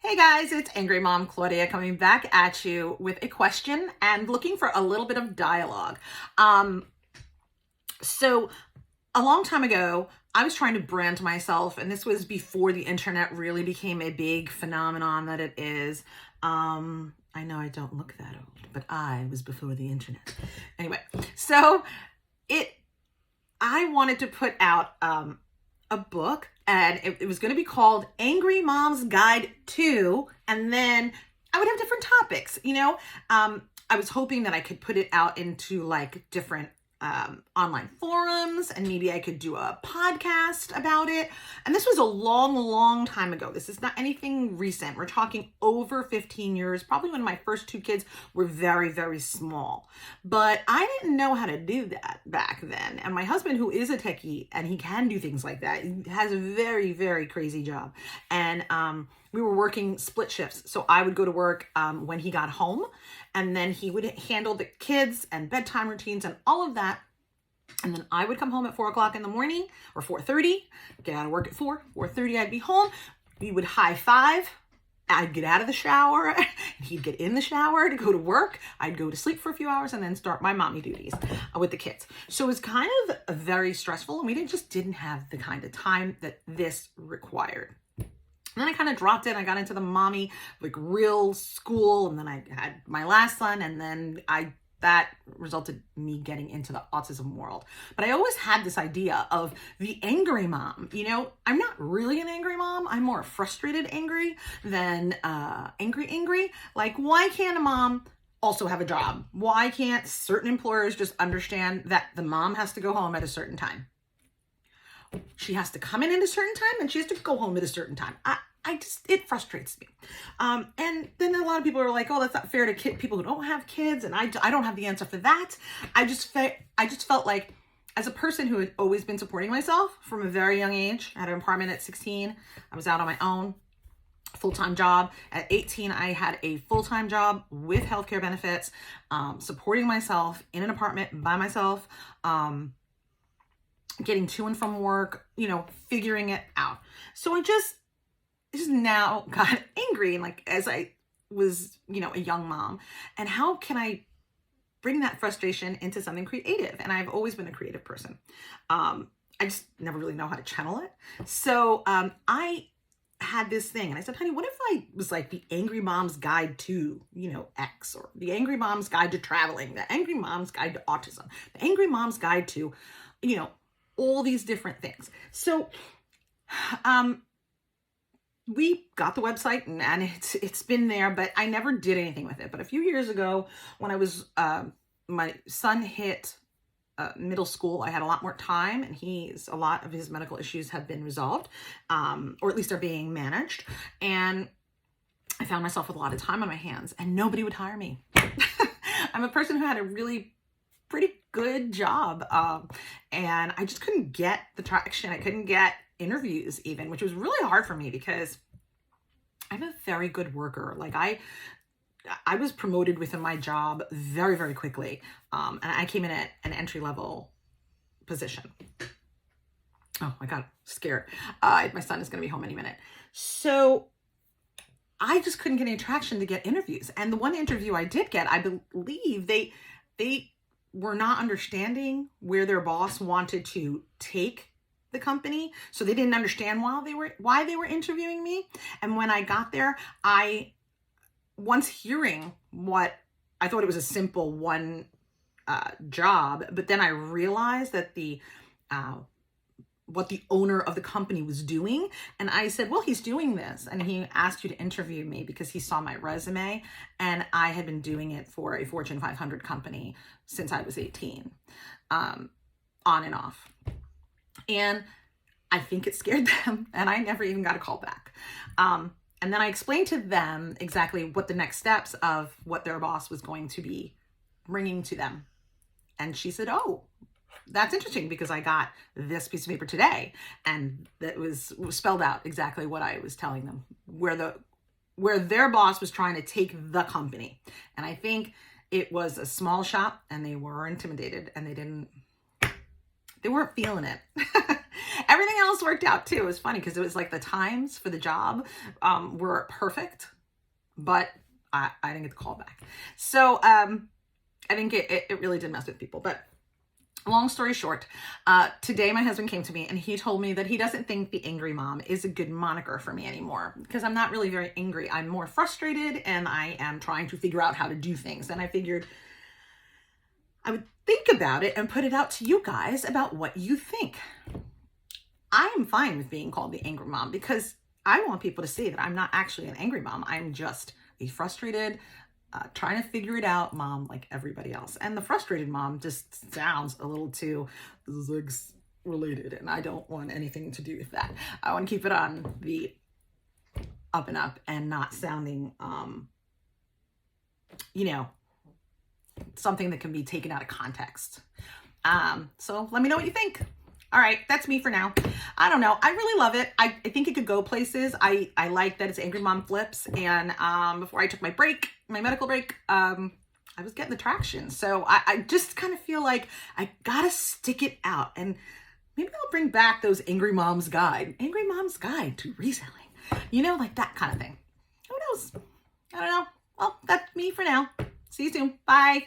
Hey guys, it's Angry Mom Claudia coming back at you with a question and looking for a little bit of dialogue. So a long time ago, I was trying to brand myself, and this was before the internet really became a big phenomenon that it is. I know I don't look that old, but I was before the internet. Anyway, so I wanted to put out a book, and it was going to be called Angry Mom's Guide to, and then I would have different topics, I was hoping that I could put it out into like different online forums, and maybe I could do a podcast about it. And this was a long time ago. This is not anything recent. We're talking over 15 years, probably when my first two kids were very small. But I didn't know how to do that back then. And my husband, who is a techie and he can do things like that, he has a very crazy job. And we were working split shifts. So I would go to work when he got home, and then he would handle the kids and bedtime routines and all of that. And then I would come home at 4 o'clock in the morning, or 4:30, get out of work at 4:30, I'd be home. We would high five. I'd get out of the shower, and he'd get in the shower to go to work. I'd go to sleep for a few hours and then start my mommy duties with the kids. So it was kind of very stressful, and we just didn't have the kind of time that this required. And then I kind of dropped it. I got into the mommy, like real school. And then I had my last son. And then that resulted in me getting into the autism world. But I always had this idea of the angry mom. I'm not really an angry mom. I'm more frustrated angry than angry. Like, why can't a mom also have a job? Why can't certain employers just understand that the mom has to go home at a certain time? She has to come in at a certain time, and she has to go home at a certain time. It frustrates me. And then a lot of people are like, oh, that's not fair to people who don't have kids. And I don't have the answer for that. I just felt like, as a person who had always been supporting myself from a very young age, I had an apartment at 16. I was out on my own, full-time job. At 18, I had a full-time job with healthcare benefits, supporting myself in an apartment by myself, getting to and from work, figuring it out. So I just now got angry, and like, as I was, a young mom, and how can I bring that frustration into something creative? And I've always been a creative person. I just never really know how to channel it. So I had this thing, and I said, honey, what if I was like the Angry Mom's Guide to, X, or the Angry Mom's Guide to traveling, the Angry Mom's Guide to autism, the Angry Mom's Guide to, all these different things. So, we got the website, and it's been there, but I never did anything with it. But a few years ago, when I was, my son hit middle school, I had a lot more time, and a lot of his medical issues have been resolved, or at least are being managed. And I found myself with a lot of time on my hands, and nobody would hire me. I'm a person who had a really pretty good job. And I just couldn't get the traction. I couldn't get interviews even, which was really hard for me because I'm a very good worker. Like I was promoted within my job very quickly. And I came in at an entry-level position. Oh, I got scared. My son is going to be home any minute. So I just couldn't get any traction to get interviews. And the one interview I did get, I believe they were not understanding where their boss wanted to take the company. So they didn't understand why they were interviewing me. And when I got there, once hearing what I thought, it was a simple one job, but then I realized that what the owner of the company was doing. And I said, well, he's doing this. And he asked you to interview me because he saw my resume, and I had been doing it for a Fortune 500 company since I was 18, on and off. And I think it scared them, and I never even got a call back. And then I explained to them exactly what the next steps of what their boss was going to be bringing to them. And she said, oh, that's interesting, because I got this piece of paper today, and that was spelled out exactly what I was telling them, where their boss was trying to take the company. And I think it was a small shop, and they were intimidated, and they weren't feeling it. everything else worked out too. It was funny because it was like the times for the job were perfect, but I didn't get the call back. So I think it really did mess with people. But long story short, today my husband came to me and he told me that he doesn't think the angry mom is a good moniker for me anymore because I'm not really very angry. I'm more frustrated and I am trying to figure out how to do things. And I figured I would think about it and put it out to you guys about what you think. I am fine with being called the angry mom because I want people to see that I'm not actually an angry mom. I'm just a frustrated, trying to figure it out mom like everybody else. And the frustrated mom just sounds a little too Ziggs related, and I don't want anything to do with that. I want to keep it on the up and up and not sounding, something that can be taken out of context. So let me know what you think. All right, that's me for now. I don't know. I really love it. I think it could go places. I like that it's Angry Mom Flips. And before I took my medical break, I was getting the traction. So I just kind of feel like I gotta stick it out. And maybe I'll bring back those Angry Mom's Guide to Reselling. Like that kind of thing. Who knows? I don't know. Well, that's me for now. See you soon. Bye.